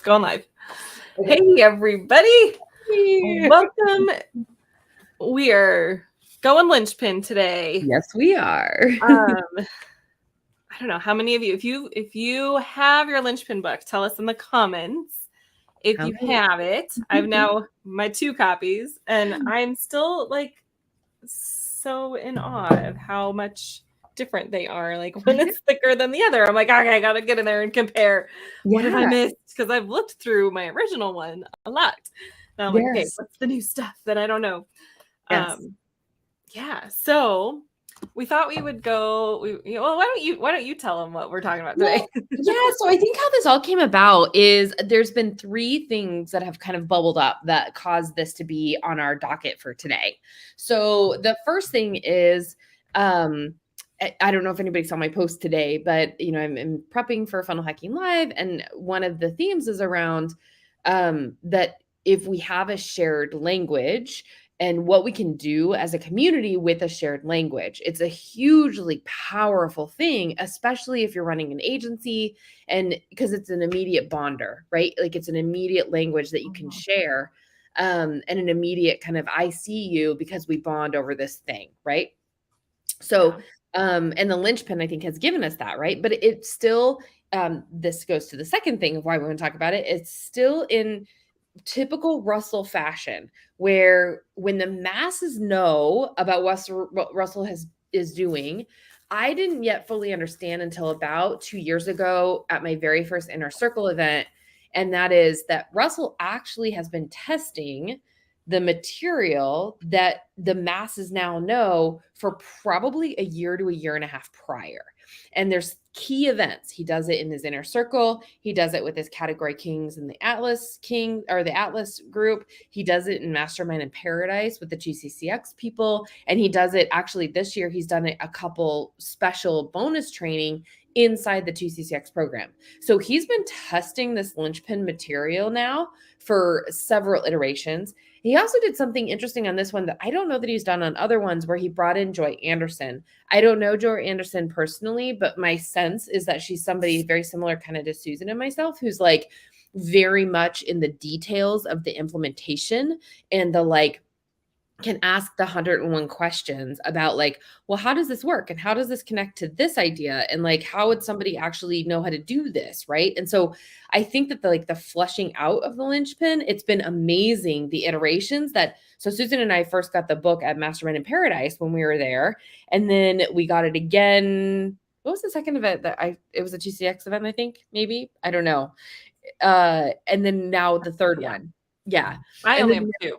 going live. Okay. Hey, everybody. Hey. Welcome. We are going linchpin today. Yes, we are. I don't know how many of you, if you have your linchpin book, tell us in the comments. If How you many? have it, I've now my 2 copies, and I'm still like so in awe of how much different they are. Like when it's thicker than the other, I'm like, okay, I gotta get in there and compare. What have I missed? Because I've looked through my original one a lot. And I'm like, okay, what's the new stuff that I don't know? Yeah. So we thought we would go. Well, why don't you tell them what we're talking about today? So I think how this all came about is there's been 3 things that have kind of bubbled up that caused this to be on our docket for today. So the first thing is, I don't know if anybody saw my post today, but I'm prepping for Funnel Hacking Live, and one of the themes is around that if we have a shared language and what we can do as a community with a shared language. It's a hugely powerful thing, especially if you're running an agency, and because it's an immediate bonder, right? Like it's an immediate language that you can share, and an immediate kind of I see you because we bond over this thing, right? So, and the linchpin, I think, has given us that, right? But it's still, this goes to the second thing of why we want to talk about it. It's still in typical Russell fashion, where when the masses know about what Russell is doing, I didn't yet fully understand until about 2 years ago at my very first Inner Circle event. And that is that Russell actually has been testing the material that the masses now know for probably a year to a year and a half prior. And there's key events. He does it in his Inner Circle. He does it with his category kings and the Atlas King or the Atlas group. He does it in Mastermind in Paradise with the GCCX people. And he does it actually this year. He's done it a couple special bonus training inside the GCCX program. So he's been testing this linchpin material now for several iterations. He also did something interesting on this one that I don't know that he's done on other ones, where he brought in Joy Anderson. I don't know Joy Anderson personally, but my sense is that she's somebody very similar kind of to Susan and myself, who's like very much in the details of the implementation and the like, can ask the 101 questions about like, well, how does this work? And how does this connect to this idea? And like, how would somebody actually know how to do this? Right. And so I think that the fleshing out of the linchpin, it's been amazing. The iterations so Susan and I first got the book at Mastermind in Paradise when we were there. And then we got it again. What was the second event it was a GCX event, I think, maybe, I don't know. And then now the third one. Yeah. I only have 2.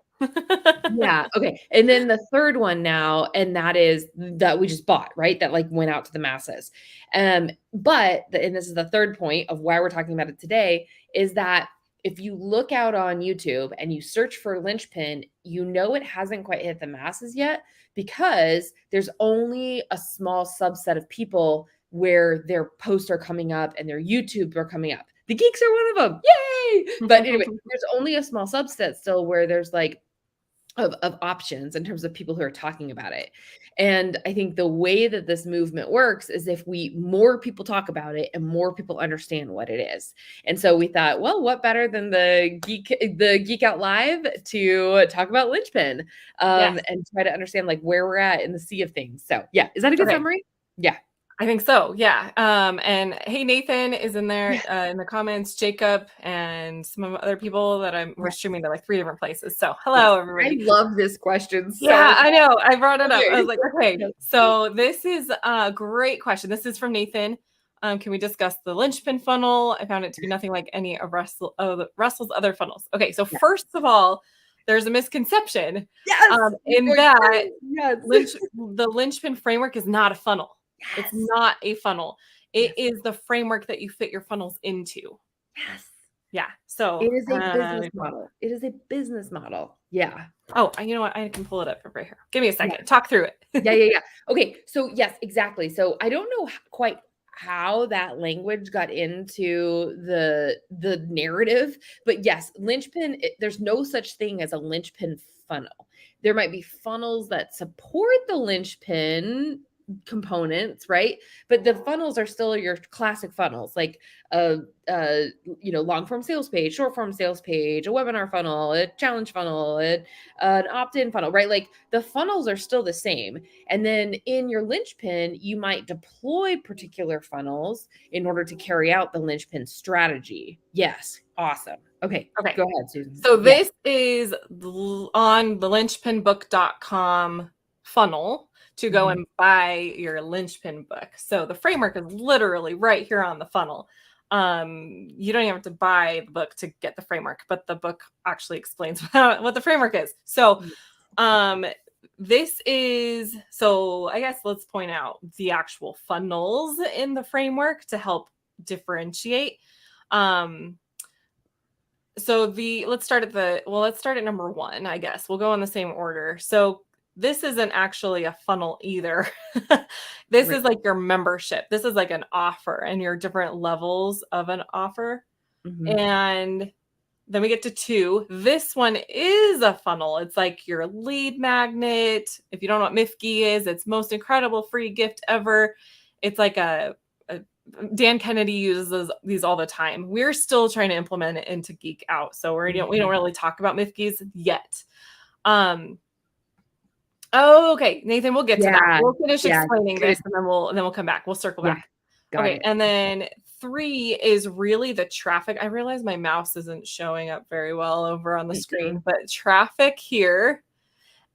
Yeah. Okay. And then the third one now, and that is that we just bought, right? That like went out to the masses. And this is the third point of why we're talking about it today, is that if you look out on YouTube and you search for linchpin, it hasn't quite hit the masses yet, because there's only a small subset of people where their posts are coming up and their YouTube are coming up. The geeks are one of them. Yay. But anyway, there's only a small subset still where there's like of options in terms of people who are talking about it. And I think the way that this movement works is if more people talk about it and more people understand what it is. And so we thought, well, what better than the Geek Out Live to talk about linchpin, and try to understand like where we're at in the sea of things. So yeah, is that a good summary? Yeah. I think so. Yeah. And hey, Nathan is in there in the comments, Jacob, and some other people that we're streaming to like 3 different places. So hello, everybody. I love this question. I know. I brought it up. I was like, okay, so this is a great question. This is from Nathan. Can we discuss the linchpin funnel? I found it to be nothing like any of Russell's other funnels. Okay. So first of all, there's a misconception in that the linchpin framework is not a funnel. Yes. It's not a funnel. It is the framework that you fit your funnels into. Yes. Yeah. So it is a business model. It is a business model. Yeah. Oh, you know what? I can pull it up right here. Give me a second. Talk through it. Yeah. Okay. So yes, exactly. So I don't know quite how that language got into the narrative, but yes, linchpin, there's no such thing as a linchpin funnel. There might be funnels that support the linchpin components, right? But the funnels are still your classic funnels, like long form sales page, short form sales page, a webinar funnel, a challenge funnel, an opt-in funnel, right? Like the funnels are still the same. And then in your linchpin, you might deploy particular funnels in order to carry out the linchpin strategy. Yes. Awesome. Okay. Okay. Go ahead, Susan. So this is on the linchpinbook.com funnel to go and buy your linchpin book. So the framework is literally right here on the funnel. You don't even have to buy the book to get the framework, but the book actually explains what the framework is. So this is, so I guess let's point out the actual funnels in the framework to help differentiate. So let's start at number 1, I guess. We'll go in the same order. So this isn't actually a funnel either. This is like your membership. This is like an offer and your different levels of an offer. And then we get to 2. This one is a funnel. It's like your lead magnet. If you don't know what MIFGI is, it's most incredible free gift ever. It's like Dan Kennedy uses these all the time. We're still trying to implement it into GeekOut, so we don't really talk about MIFGIs yet. Okay, Nathan, we'll get to that. We'll finish explaining this, and then we'll come back. We'll circle back. Okay, and then 3 is really the traffic. I realize my mouse isn't showing up very well over on the screen, but traffic here,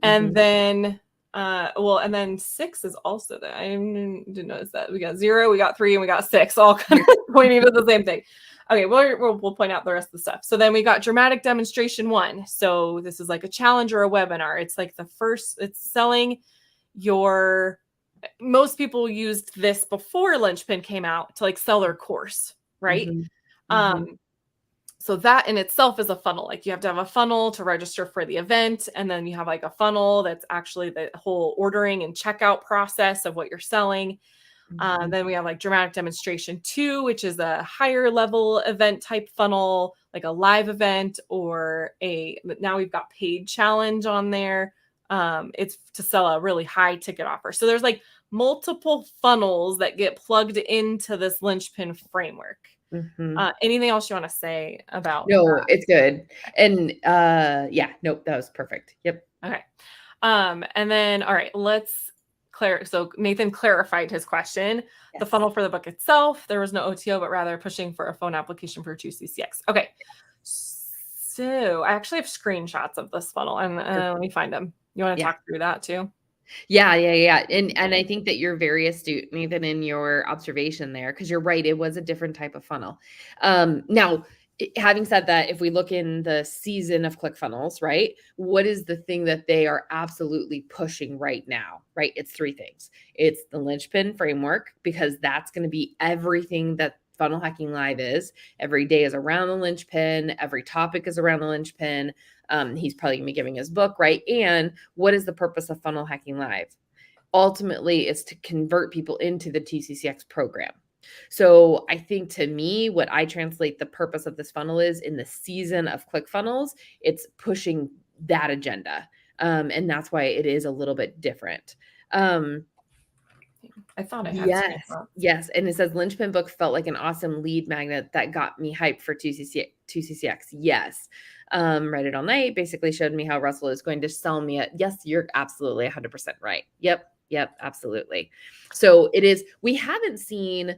and then. And then 6 is also there. I didn't notice that. We got 0, we got 3, and we got 6, all kind of pointing to the same thing. Okay, we'll point out the rest of the stuff. So then we got dramatic demonstration 1. So this is like a challenge or a webinar. It's like it's selling your, most people used this before Linchpin came out to like sell their course, right? So that in itself is a funnel. Like you have to have a funnel to register for the event. And then you have like a funnel that's actually the whole ordering and checkout process of what you're selling. Then we have like dramatic demonstration 2, which is a higher level event type funnel, like a live event or now we've got paid challenge on there. It's to sell a really high ticket offer. So there's like multiple funnels that get plugged into this Linchpin framework. Anything else you want to say about that? It's good. And that was perfect. Yep. Okay. And then, all right, let's so Nathan clarified his question. The funnel for the book itself, there was no OTO, but rather pushing for a phone application for 2CCX. Okay. So I actually have screenshots of this funnel and let me find them. You want to talk through that too? Yeah. And I think that you're very astute, Nathan, in your observation there, because you're right. It was a different type of funnel. Now, having said that, if we look in the season of ClickFunnels, right, what is the thing that they are absolutely pushing right now, right? It's 3 things. It's the Linchpin framework, because that's going to be everything that Funnel Hacking Live is. Every day is around the Linchpin. Every topic is around the Linchpin. He's probably going to be giving his book, right? And what is the purpose of Funnel Hacking Live? Ultimately, it's to convert people into the TCCX program. So I think, to me, what I translate the purpose of this funnel is, in the season of ClickFunnels, it's pushing that agenda. And that's why it is a little bit different. I thought I had yes. And it says Linchpin book felt like an awesome lead magnet that got me hyped for 2CCX. Yes. Read it all night. Basically showed me how Russell is going to sell me it. Yes, you're absolutely 100% right. Yep, absolutely. So it is. We haven't seen,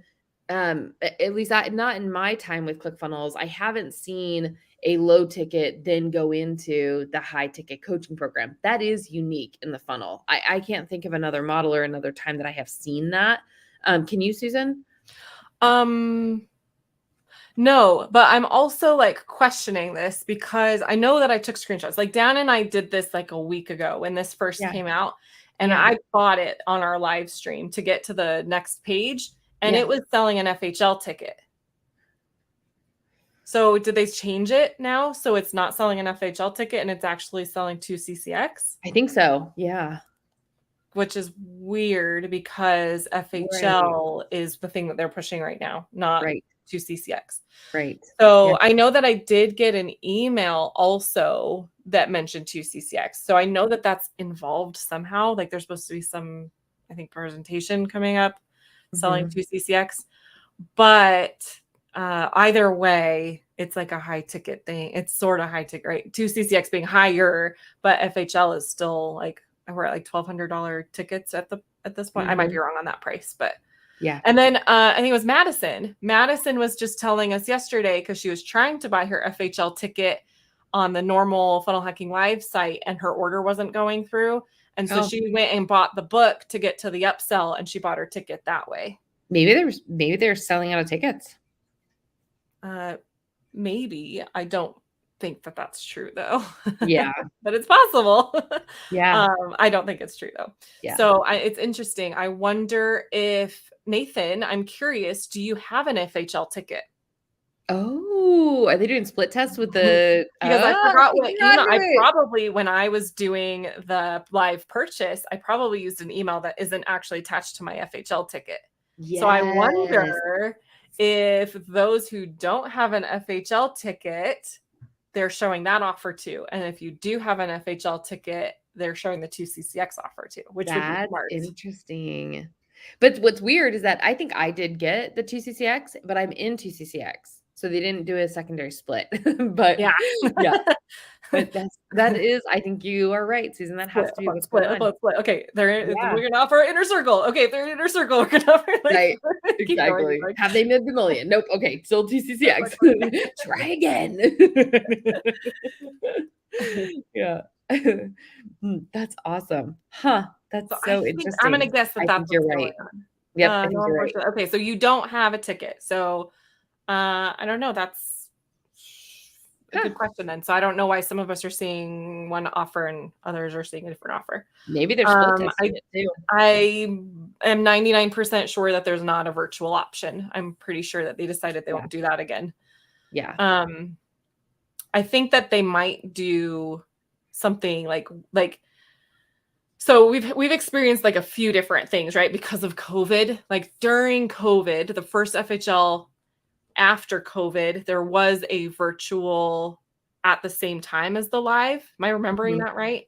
at least not in my time with ClickFunnels, I haven't seen a low ticket then go into the high ticket coaching program. That is unique in the funnel. I can't think of another model or another time that I have seen that. Can you, Susan? No, but I'm also like questioning this because I know that I took screenshots. Like Dan and I did this like a week ago when this first came out, and I bought it on our live stream to get to the next page, and it was selling an FHL ticket. So did they change it now? So it's not selling an FHL ticket and it's actually selling 2CCX? I think so. Yeah. Which is weird because FHL is the thing that they're pushing right now, not 2CCX. Right. So I know that I did get an email also that mentioned 2CCX. So I know that that's involved somehow. Like there's supposed to be some, I think, presentation coming up, selling 2CCX. But either way, it's like a high ticket thing. It's sort of high ticket, right? 2CCX being higher, but FHL is still like, we're at like $1,200 tickets at this point. I might be wrong on that price, but yeah. And then I think it was Madison. Madison was just telling us yesterday, because she was trying to buy her FHL ticket on the normal Funnel Hacking Live site, and her order wasn't going through. And so she went and bought the book to get to the upsell, and she bought her ticket that way. Maybe they're selling out of tickets. Maybe. I don't think that that's true, though. Yeah. But it's possible. Yeah. I don't think it's true, though. Yeah. So it's interesting. I wonder if, Nathan, I'm curious, do you have an FHL ticket? Oh, are they doing split tests with the? Because I forgot what email. Probably, when I was doing the live purchase, I probably used an email that isn't actually attached to my FHL ticket. Yes. So I wonder if those who don't have an FHL ticket, they're showing that offer too. And if you do have an FHL ticket, they're showing the 2CCX offer too, which would be smart. Interesting. But what's weird is that I think I did get the 2CCX, but I'm in 2CCX. So they didn't do a secondary split. But yeah. But that is, I think you are right, Susan. That has to be what's going on. Okay, we're gonna offer inner circle. Okay, if they're in inner circle, we're gonna offer right. Exactly. Have they made the million? Nope. Okay, still 2CCX. Try again. Yeah. That's awesome. Huh. That's so interesting. I'm gonna guess that you're right. Yep. I think you're right. Okay, so you don't have a ticket. So I don't know. That's a good question then. So I don't know why some of us are seeing one offer and others are seeing a different offer. Maybe they're split testing it too. I am 99% sure that there's not a virtual option. I'm pretty sure that they decided they won't do that again. Yeah. I think that they might do something like so we've experienced like a few different things, right? Because of COVID. Like during COVID, the first FHL after COVID, there was a virtual at the same time as the live. Am I remembering that right?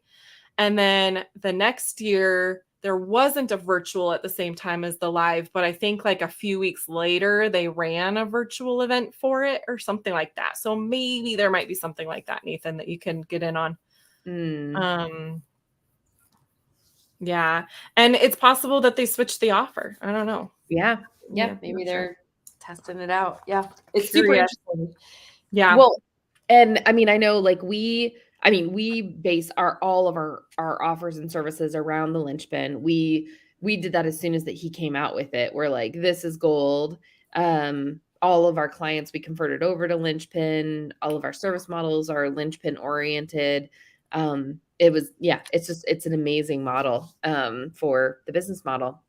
And then the next year, there wasn't a virtual at the same time as the live, but I think like a few weeks later, they ran a virtual event for it or something like that. So maybe there might be something like that, Nathan, that you can get in on. Yeah. And it's possible that they switched the offer. I don't know. Yeah. Maybe they're testing it out. Yeah. It's super interesting. Yeah. Well, and I mean, I know like we base all of our offers and services around the Linchpin. We did that as soon as that he came out with it. We're like, this is gold. All of our clients, we converted over to Linchpin. All of our service models are Linchpin oriented. It's an amazing model for the business model.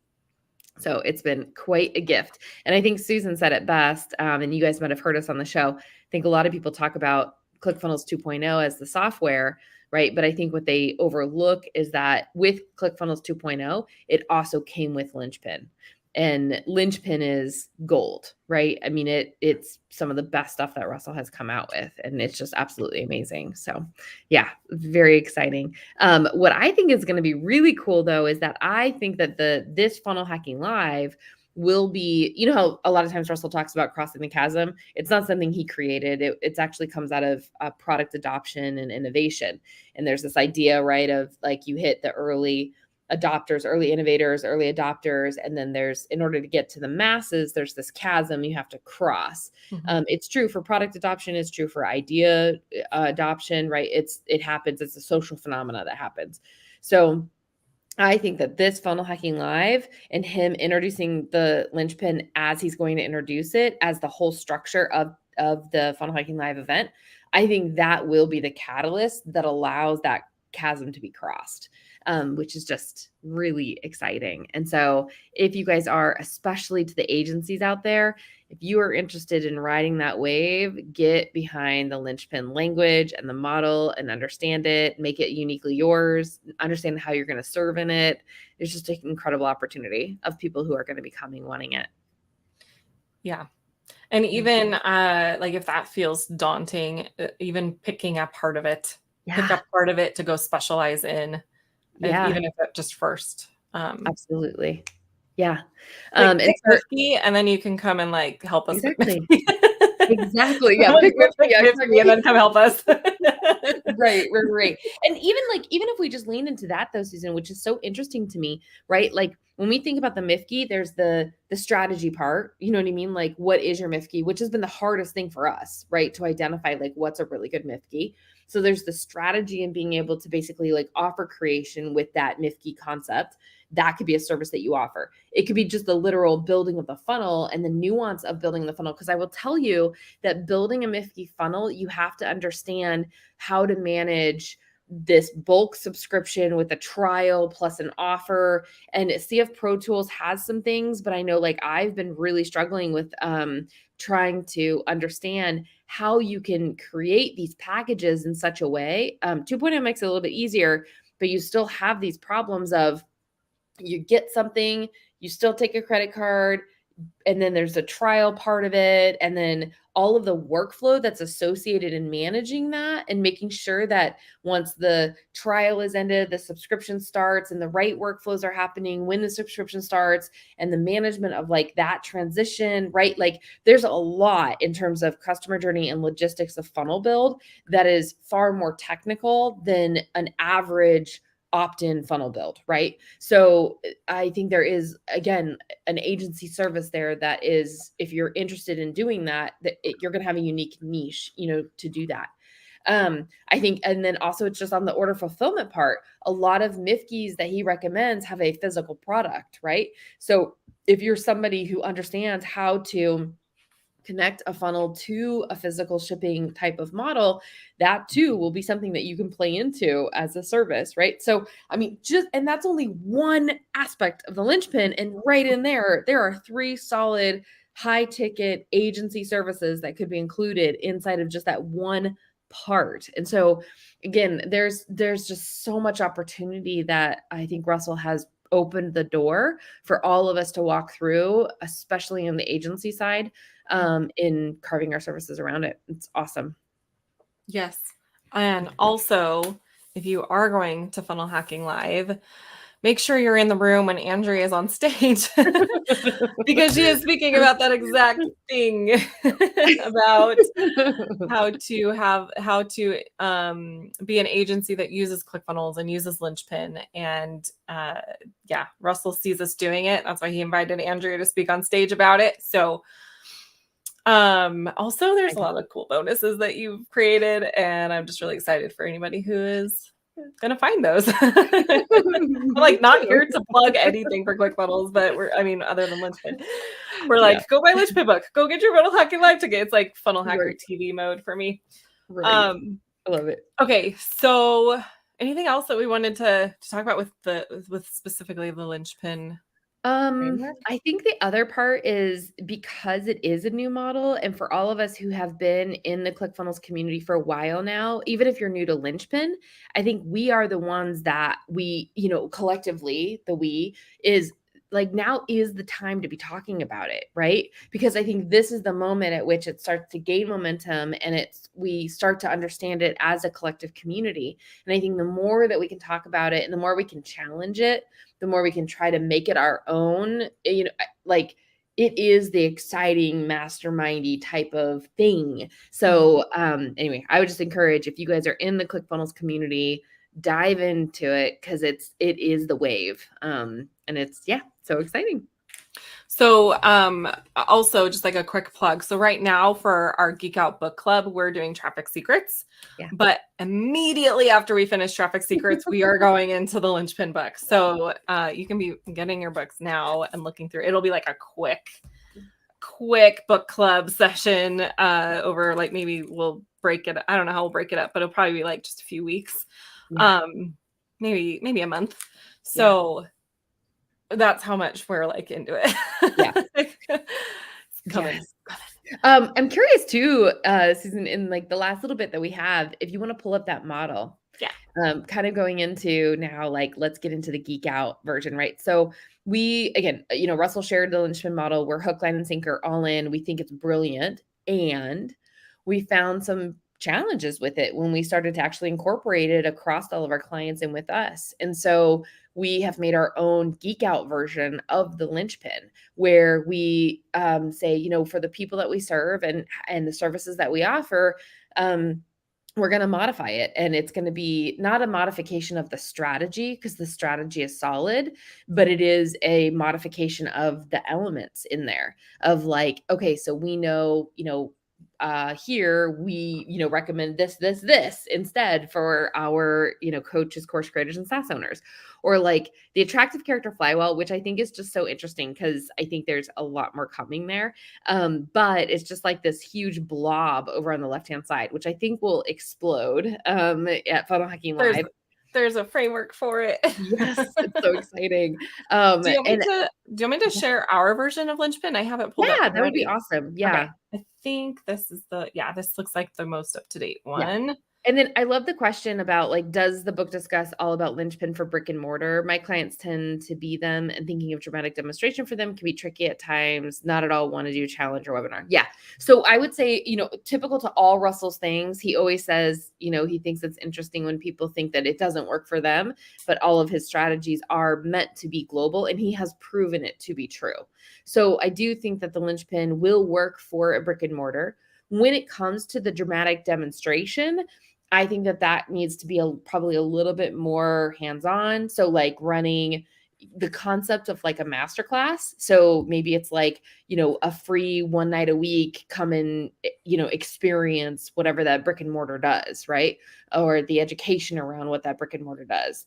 So it's been quite a gift. And I think Susan said it best, and you guys might have heard us on the show. I think a lot of people talk about ClickFunnels 2.0 as the software, right? But I think what they overlook is that with ClickFunnels 2.0, it also came with Linchpin. And Linchpin is gold, right? I mean, it's some of the best stuff that Russell has come out with, and it's just absolutely amazing. So yeah, very exciting. What I think is going to be really cool though, is that I think that this Funnel Hacking Live will be, you know how a lot of times Russell talks about crossing the chasm. It's not something he created. It actually comes out of product adoption and innovation. And there's this idea, right, of like you hit the early adopters, early innovators, early adopters. And then in order to get to the masses, there's this chasm you have to cross. It's true for product adoption. It's true for idea adoption, right? It happens. It's a social phenomena that happens. So I think that this Funnel Hacking Live and him introducing the Linchpin as he's going to introduce it as the whole structure of the Funnel Hacking Live event, I think that will be the catalyst that allows that chasm to be crossed. Which is just really exciting. And so if you guys are, especially to the agencies out there, if you are interested in riding that wave, get behind the Linchpin language and the model and understand it, make it uniquely yours, understand how you're going to serve in it. There's just an incredible opportunity of people who are going to be coming wanting it. Yeah. And even like if that feels daunting, even picking up part of it, pick up part of it to go specialize in. Even if it just first, Absolutely. Yeah. Pick Mifty, and then you can come and like help us exactly. with Mifty. Exactly. Yeah. Pick Mifty, exactly. and then come help us. Right. And even if we just lean into that though, Susan, which is so interesting to me, right? Like when we think about the MIFKI, there's the strategy part, you know what I mean? Like what is your MIFKI, which has been the hardest thing for us, right? To identify like what's a really good MIFKI. So there's the strategy and being able to basically like offer creation with that MIFKI concept. That could be a service that you offer. It could be just the literal building of the funnel and the nuance of building the funnel. Because I will tell you that building a MIFKI funnel, you have to understand how to manage this bulk subscription with a trial plus an offer. And CF Pro Tools has some things, but I know like I've been really struggling with trying to understand how you can create these packages in such a way. 2.0 makes it a little bit easier, but you still have these problems of you get something, you still take a credit card, and then there's a trial part of it, and then all of the workflow that's associated in managing that and making sure that once the trial is ended, the subscription starts and the right workflows are happening when the subscription starts, and the management of like that transition, right? Like there's a lot in terms of customer journey and logistics of funnel build that is far more technical than an average opt-in funnel build, right? So I think there is, again, an agency service there that is, if you're interested in doing that, you're going to have a unique niche, to do that. I think, and then also it's just on the order fulfillment part. A lot of MIFKIs that he recommends have a physical product, right? So if you're somebody who understands how to connect a funnel to a physical shipping type of model, that too will be something that you can play into as a service, right? So, I mean, and that's only one aspect of the linchpin. And right in there are 3 solid high ticket agency services that could be included inside of just that one part. And so again, there's just so much opportunity that I think Russell has opened the door for all of us to walk through, especially on the agency side, in carving our services around it. It's awesome. Yes. And also, if you are going to Funnel Hacking Live, make sure you're in the room when Andrea is on stage because she is speaking about that exact thing about how to be an agency that uses ClickFunnels and uses Linchpin. And Russell sees us doing it. That's why he invited Andrea to speak on stage about it. So also there's a lot of cool bonuses that you've created, and I'm just really excited for anybody who is gonna find those. I'm like not here to plug anything for ClickFunnels, but other than Linchpin, we're like, go buy Linchpin book, go get your Funnel Hacking Live ticket. It's like Funnel Hacker TV mode for me. Right. I love it. Okay, so anything else that we wanted to talk about with specifically the Linchpin? I think the other part is because it is a new model, and for all of us who have been in the ClickFunnels community for a while now, even if you're new to Linchpin, I think we are the ones that we, collectively, is like now is the time to be talking about it, right? Because I think this is the moment at which it starts to gain momentum and we start to understand it as a collective community. And I think the more that we can talk about it and the more we can challenge it, the more we can try to make it our own, like it is the exciting mastermindy type of thing. So anyway, I would just encourage, if you guys are in the ClickFunnels community, dive into it because it is the wave. And it's so exciting. So also just like a quick plug. So right now for our Geek Out book club, we're doing Traffic Secrets. Yeah. But immediately after we finish Traffic Secrets, we are going into the Linchpin book. So you can be getting your books now and looking through. It'll be like a quick book club session over like maybe we'll break it. I don't know how we'll break it up, but it'll probably be like just a few weeks. Yeah. Maybe a month. So that's how much we're like into it. Yeah. Coming. I'm curious too, Susan, in like the last little bit that we have, if you want to pull up that model. Yeah. Kind of going into now, like, let's get into the Geek Out version, right? So we, again, Russell shared the Linchpin model. We're hook, line, and sinker all in. We think it's brilliant. And we found some challenges with it when we started to actually incorporate it across all of our clients and with us. And so we have made our own Geek Out version of the Linchpin, where we say, you know, for the people that we serve and the services that we offer, we're going to modify it. And it's going to be not a modification of the strategy, because the strategy is solid, but it is a modification of the elements in there of like, okay, so we know, you know, here we, you know, recommend this instead for our, you know, coaches, course creators, and SaaS owners. Or like the attractive character flywheel, which I think is just so interesting because I think there's a lot more coming there. But it's just like this huge blob over on the left-hand side, which I think will explode at Funnel Hacking Live. There's a framework for it. Yes, it's so exciting. Do you want me to share our version of Linchpin? I haven't pulled up. Yeah, that would be awesome. Yeah. Okay. I think this is this looks like the most up-to-date one. Yeah. And then I love the question about like, does the book discuss all about Linchpin for brick and mortar? My clients tend to be them, and thinking of dramatic demonstration for them can be tricky at times. Not at all want to do challenge or webinar. Yeah. So I would say, you know, typical to all Russell's things, he always says, you know, he thinks it's interesting when people think that it doesn't work for them, but all of his strategies are meant to be global, and he has proven it to be true. So I do think that the Linchpin will work for a brick and mortar. When it comes to the dramatic demonstration, I think that needs to be probably a little bit more hands-on. So like running the concept of like a masterclass. So maybe it's like, you know, a free one night a week, come and, you know, experience whatever that brick and mortar does, right? Or the education around what that brick and mortar does.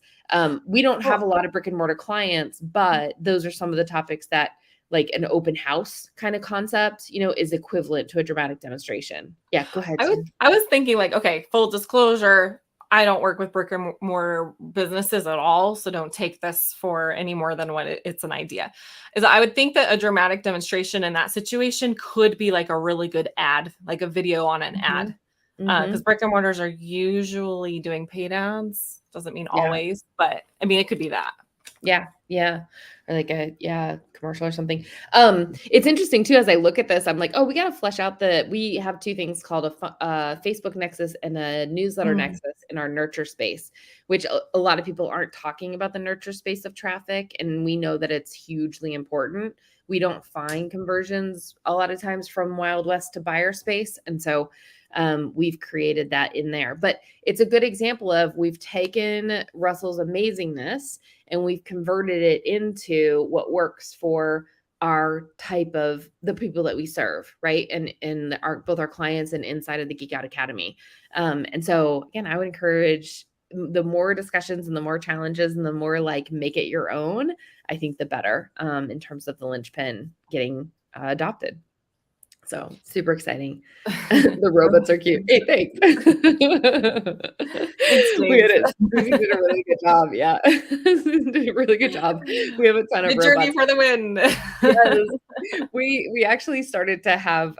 We don't have a lot of brick and mortar clients, but those are some of the topics that, like an open house kind of concept, you know, is equivalent to a dramatic demonstration. Yeah, go ahead. I was thinking like, okay, full disclosure, I don't work with brick and mortar businesses at all, so don't take this for any more than what it's an idea. Is I would think that a dramatic demonstration in that situation could be like a really good ad, like a video on an ad. Because brick and mortars are usually doing paid ads. Doesn't mean always, but I mean, it could be that. Yeah. Or like a commercial or something. It's interesting too, as I look at this, I'm like, oh, we got to flesh out we have two things called a Facebook Nexus and a newsletter Nexus in our nurture space, which a lot of people aren't talking about the nurture space of traffic. And we know that it's hugely important. We don't find conversions a lot of times from Wild West to buyer space. And so we've created that in there. But it's a good example of we've taken Russell's amazingness and we've converted it into what works for our type of the people that we serve, right? And both our clients and inside of the Geek Out Academy. And so again, I would encourage the more discussions and the more challenges and the more like make it your own, I think the better in terms of the Linchpin getting adopted. So super exciting. The robots are cute. Hey, thanks. We did a really good job. Yeah. Did a really good job. We have a ton of robots. Journey for the win. Yes. We actually started to have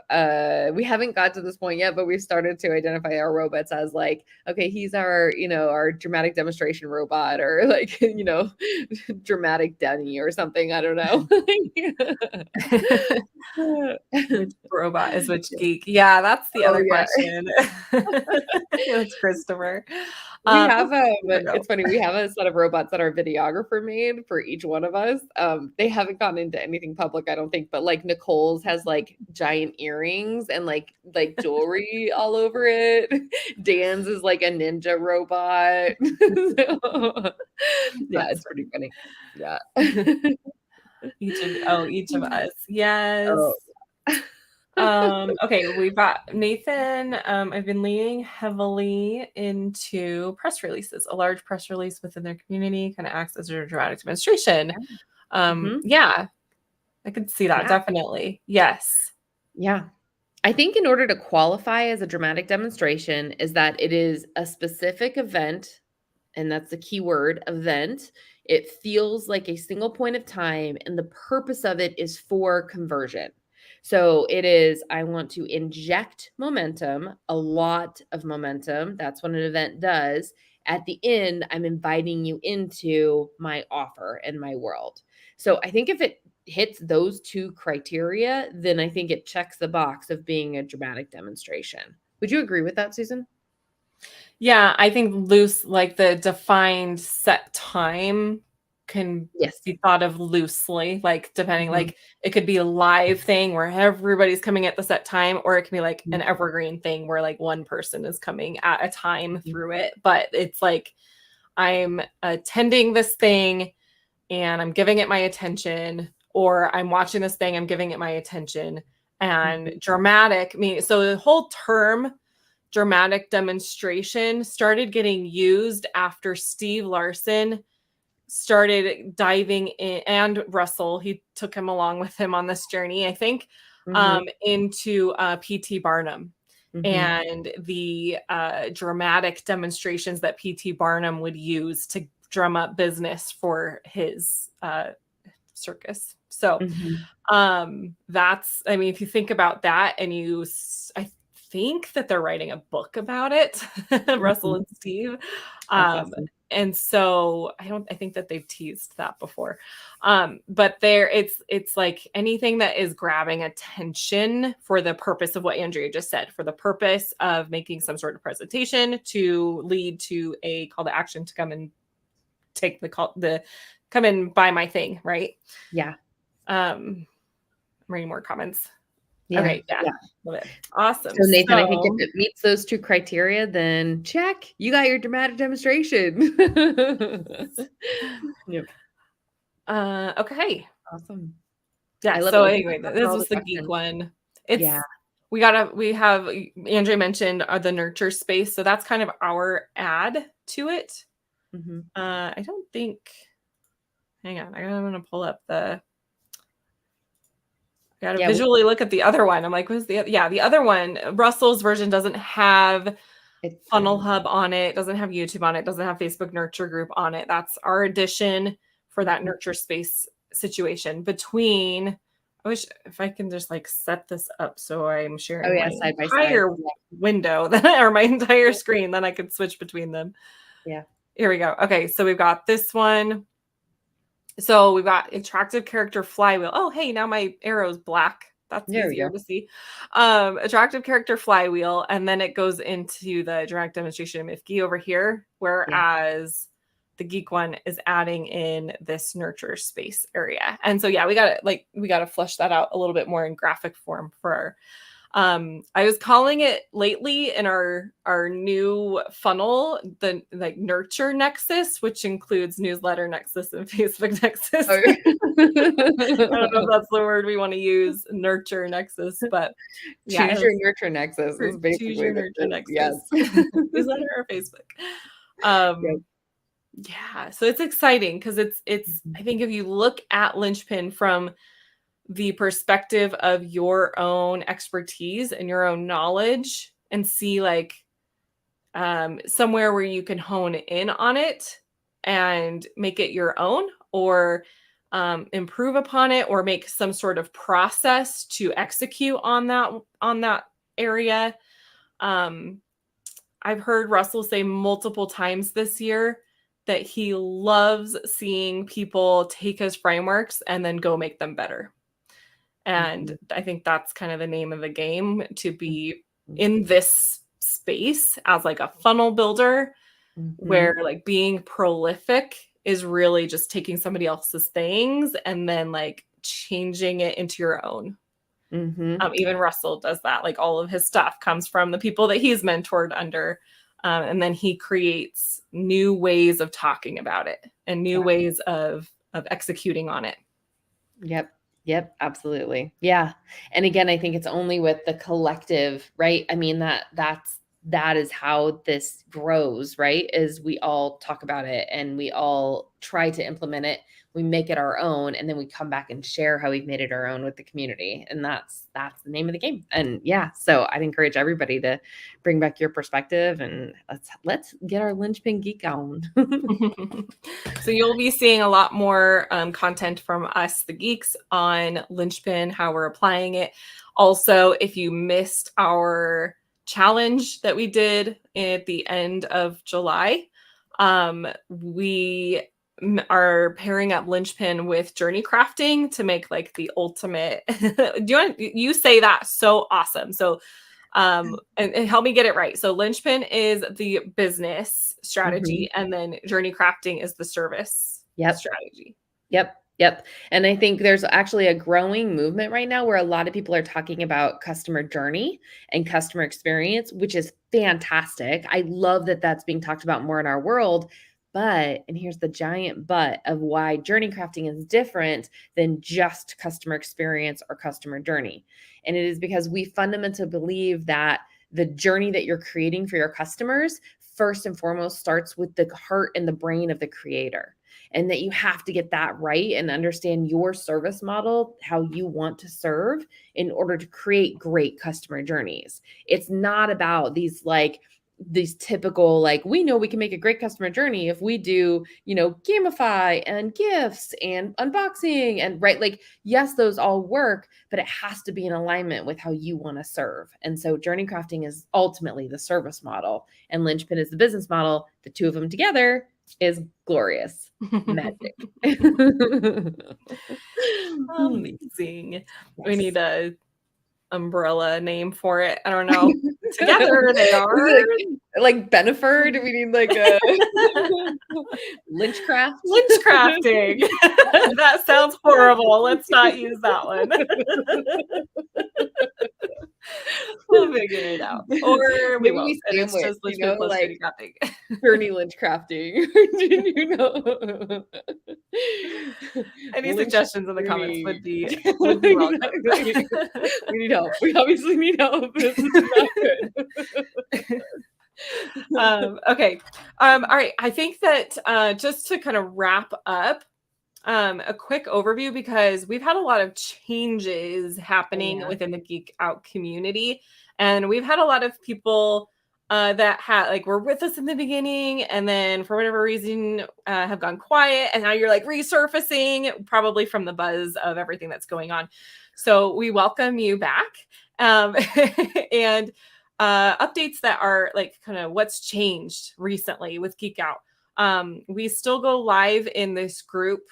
we haven't got to this point yet, but we've started to identify our robots as like, okay, he's our, you know, our dramatic demonstration robot, or like, you know, dramatic Denny or something. I don't know. Which robot is which geek? Yeah, that's the other question. That's Christopher. We have it's funny, we have a set of robots that our videographer made for each one of us. They haven't gone into anything public, I don't think, but like Nicole's has like giant earrings and like jewelry all over it. Dan's is like a ninja robot. So, yeah, it's pretty funny. Yeah. Each of us. Yes. Okay, we've got Nathan. I've been leaning heavily into press releases. A large press release within their community kind of acts as a dramatic demonstration. Yeah, I could see that. Definitely. Yes. Yeah. I think in order to qualify as a dramatic demonstration is that it is a specific event, and that's the key word, event. It feels like a single point of time, and the purpose of it is for conversion. So it is, I want to inject momentum, a lot of momentum. That's what an event does. At the end, I'm inviting you into my offer and my world. So I think if it hits those two criteria, then I think it checks the box of being a dramatic demonstration. Would you agree with that, Susan? Yeah, I think loose, like the defined set time can Yes. be thought of loosely, like depending, Mhm. like it could be a live thing where everybody's coming at the set time, or it can be like an evergreen thing where like one person is coming at a time through it. But it's like I'm attending this thing and I'm giving it my attention, or I'm watching this thing, I'm giving it my attention. And dramatic, I mean, so the whole term dramatic demonstration started getting used after Steve Larson started diving in, and Russell, he took him along with him on this journey, I think, into PT Barnum and the dramatic demonstrations that PT Barnum would use to drum up business for his circus. So that's, I mean, if you think about that, and I think that they're writing a book about it, Russell and Steve. That's awesome. And so I think that they've teased that before. But it's like anything that is grabbing attention for the purpose of what Andrea just said, for the purpose of making some sort of presentation to lead to a call to action to come and take come and buy my thing. Right. Yeah. I'm reading more comments. Yeah. Okay. Yeah. Love it. Awesome. So Nathan, I think if it meets those 2 criteria, then check. You got your dramatic demonstration. Yep. Okay. Awesome. Yeah. So anyway, this is the Geek one. We have Andrea mentioned the nurture space. So that's kind of our add to it. I don't think, hang on. I'm going to pull up visually look at the other one. I'm like, what's the other one? Russell's version doesn't have Funnel Hub on it, doesn't have YouTube on it, doesn't have Facebook Nurture Group on it. That's our addition for that nurture space situation between. I wish if I can just like set this up so I'm sharing my side by entire window or my entire screen, then I could switch between them. Yeah. Here we go. Okay, so we've got this one. So we've got attractive character flywheel. Oh, hey, now my arrow's black. That's easier to see. Attractive character flywheel. And then it goes into the dramatic demonstration of Mifki over here. Whereas the Geek one is adding in this nurture space area. And so, we got to flesh that out a little bit more in graphic form for our, I was calling it lately in our new funnel, the nurture nexus, which includes newsletter nexus and Facebook nexus. I don't know if that's the word we want to use, nurture nexus, but choose your nurture nexus is basically choose your nurture nexus. Yes. Newsletter or Facebook. Yeah, so it's exciting because it's I think if you look at Linchpin from the perspective of your own expertise and your own knowledge and see like somewhere where you can hone in on it and make it your own, or improve upon it, or make some sort of process to execute on that area. I've heard Russell say multiple times this year that he loves seeing people take his frameworks and then go make them better. And I think that's kind of the name of the game, to be in this space as like a funnel builder, where like being prolific is really just taking somebody else's things and then like changing it into your own. Even Russell does that. Like all of his stuff comes from the people that he's mentored under. And then he creates new ways of talking about it and new ways of executing on it. Yep, absolutely. Yeah. And again, I think it's only with the collective, right? I mean, that is how this grows, right? Is we all talk about it and we all try to implement it. We make it our own, and then we come back and share how we've made it our own with the community. And that's the name of the game. And so I'd encourage everybody to bring back your perspective, and let's get our Linchpin geek on. So you'll be seeing a lot more content from us, the geeks, on Linchpin, how we're applying it. Also, if you missed our challenge that we did at the end of July, we are pairing up Linchpin with journey crafting to make like the ultimate. You say that so awesome. So and help me get it right. So Linchpin is the business strategy, and then journey crafting is the service strategy. Yep. And I think there's actually a growing movement right now where a lot of people are talking about customer journey and customer experience, which is fantastic. I love that that's being talked about more in our world. But, and here's the giant but of why journey crafting is different than just customer experience or customer journey. And it is because we fundamentally believe that the journey that you're creating for your customers, first and foremost, starts with the heart and the brain of the creator. And that you have to get that right and understand your service model, how you want to serve in order to create great customer journeys. It's not about these typical, we know we can make a great customer journey if we do, gamify and gifts and unboxing and yes, those all work, but it has to be in alignment with how you want to serve. And so journey crafting is ultimately the service model and Linchpin is the business model. The two of them together is glorious magic. Amazing. Yes. We need a umbrella name for it. I don't know. Together they are like Beneford. We need a Lynchcraft. Lynchcrafting. That sounds horrible. Let's not use that one. We'll figure it out, or we won't. And it's just Linchpin plus journey crafting. Journey Lynchcrafting. Any suggestions in the comments would be welcome. We need help. We obviously need help. This is not good. Okay. All right. I think that just to kind of wrap up, a quick overview, because we've had a lot of changes happening within the Geek Out community, and we've had a lot of people that were with us in the beginning, and then for whatever reason have gone quiet, and now you're resurfacing, probably from the buzz of everything that's going on. So we welcome you back, and updates that are kind of what's changed recently with Geek Out. We still go live in this group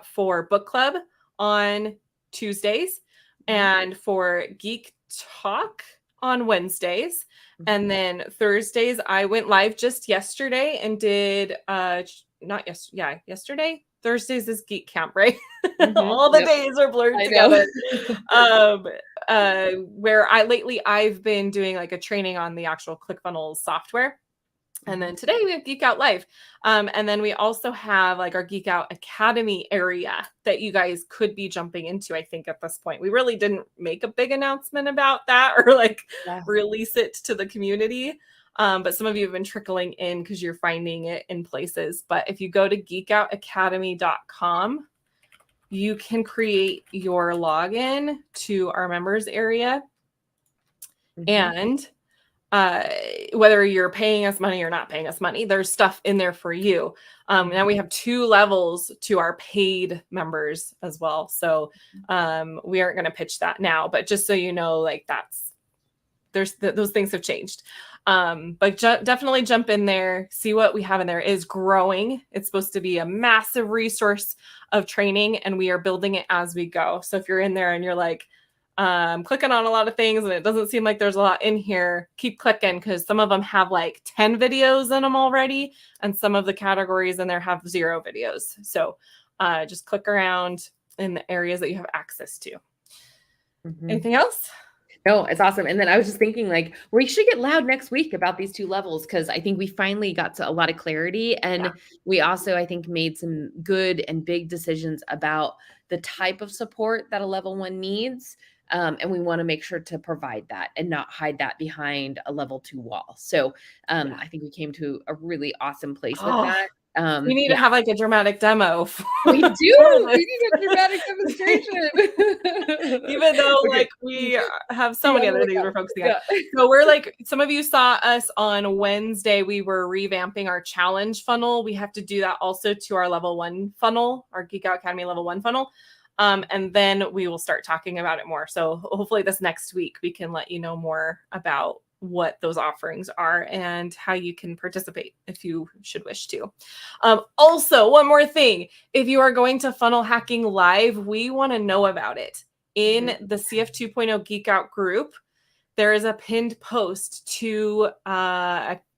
for book club on Tuesdays and for Geek Talk on Wednesdays. And then Thursdays, I went live just yesterday and did yesterday. Thursdays is Geek Camp, right? All the days are blurred together. Where I've been doing a training on the actual ClickFunnels software. And then today we have Geek Out Live. And then we also have our Geek Out Academy area that you guys could be jumping into, I think, at this point. We really didn't make a big announcement about that or release it to the community. But some of you have been trickling in because you're finding it in places. But if you go to geekoutacademy.com, you can create your login to our members area. And whether you're paying us money or not paying us money, there's stuff in there for you. Now we have 2 levels to our paid members as well. So we aren't going to pitch that now, but just so you know, those things have changed. But definitely jump in there, see what we have in there. It is growing. It's supposed to be a massive resource of training, and we are building it as we go. So if you're in there and you're clicking on a lot of things and it doesn't seem like there's a lot in here, keep clicking, because some of them have 10 videos in them already, and some of the categories in there have 0 videos. So just click around in the areas that you have access to. Anything else? No, it's awesome. And then I was just thinking we should get loud next week about these 2 levels, because I think we finally got to a lot of clarity. And we also, I think, made some good and big decisions about the type of support that a level 1 needs. And we want to make sure to provide that and not hide that behind a level 2 wall. So I think we came to a really awesome place with that. We need to have a dramatic demo. We do. We need a dramatic demonstration. Even though we have so many other things we're focusing on. So we're some of you saw us on Wednesday. We were revamping our challenge funnel. We have to do that also to our level 1 funnel, our Geek Out Academy level 1 funnel. And then we will start talking about it more. So hopefully this next week, we can let you know more about what those offerings are and how you can participate if you should wish to. Also, one more thing, if you are going to Funnel Hacking Live, we want to know about it. In the CF 2.0 Geek Out group, there is a pinned post to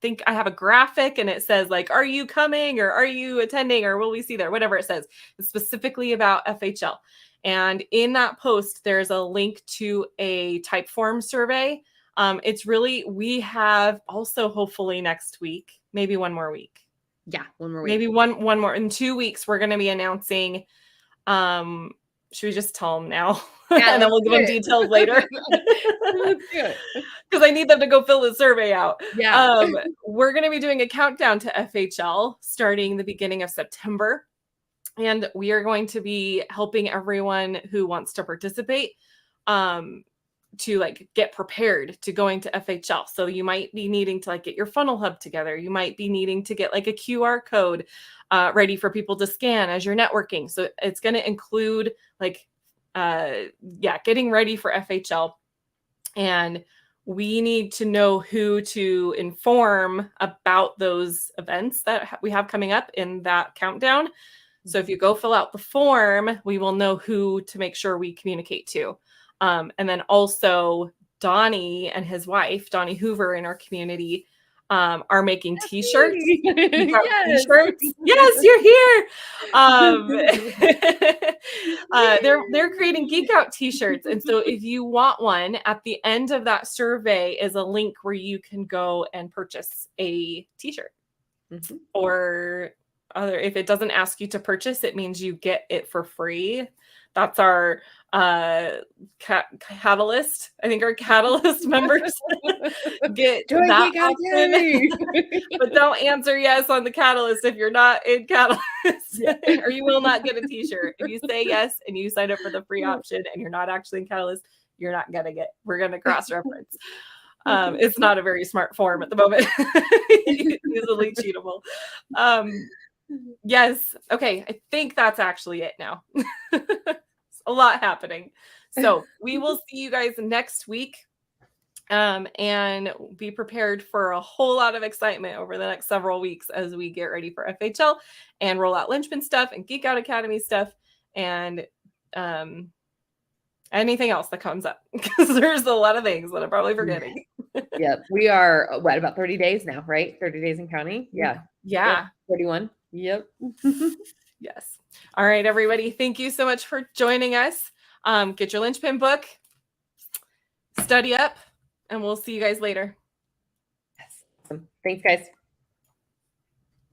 think I have a graphic and it says like, are you coming or are you attending or will we see there? Whatever it says. It's specifically about FHL. And in that post, there's a link to a type form survey. It's really, we have also hopefully next week, maybe one more week. Yeah, one more week. Maybe one more. In 2 weeks, we're going to be announcing. Should we just tell them now? Yeah, and then we'll give them details later. Because I need them to go fill the survey out. Yeah. We're going to be doing a countdown to FHL starting the beginning of September. And we are going to be helping everyone who wants to participate to like get prepared to going to FHL. So you might be needing to like get your funnel hub together. You might be needing to get like a QR code ready for people to scan as you're networking. So it's going to include like, getting ready for FHL. And we need to know who to inform about those events that we have coming up in that countdown. So if you go fill out the form, we will know who to make sure we communicate to. And then also Donnie and his wife, Donnie Hoover in our community, are making t-shirts. Yes. T-shirts. Yes, you're here. They're creating GeekOut t-shirts. And so if you want one, at the end of that survey is a link where you can go and purchase a t-shirt. Mm-hmm. Or if it doesn't ask you to purchase, it means you get it for free. That's our Catalyst. I think our Catalyst members get that option. But don't answer yes on the Catalyst if you're not in Catalyst, or you will not get a t-shirt. If you say yes and you sign up for the free option and you're not actually in Catalyst, you're not gonna get. We're gonna cross-reference. It's not a very smart form at the moment. Easily cheatable. Yes. Okay. I think that's actually it now. A lot happening. So we will see you guys next week. And be prepared for a whole lot of excitement over the next several weeks as we get ready for FHL and roll out Linchpin stuff and GeekOut Academy stuff and anything else that comes up, because there's a lot of things that I'm probably forgetting. Yep. We are about 30 days now, right? 30 days and counting. Yeah. Yeah. 31. Yep. Yes. All right, everybody. Thank you so much for joining us. Get your Linchpin book, study up, and we'll see you guys later. Yes. Awesome. Thanks, guys.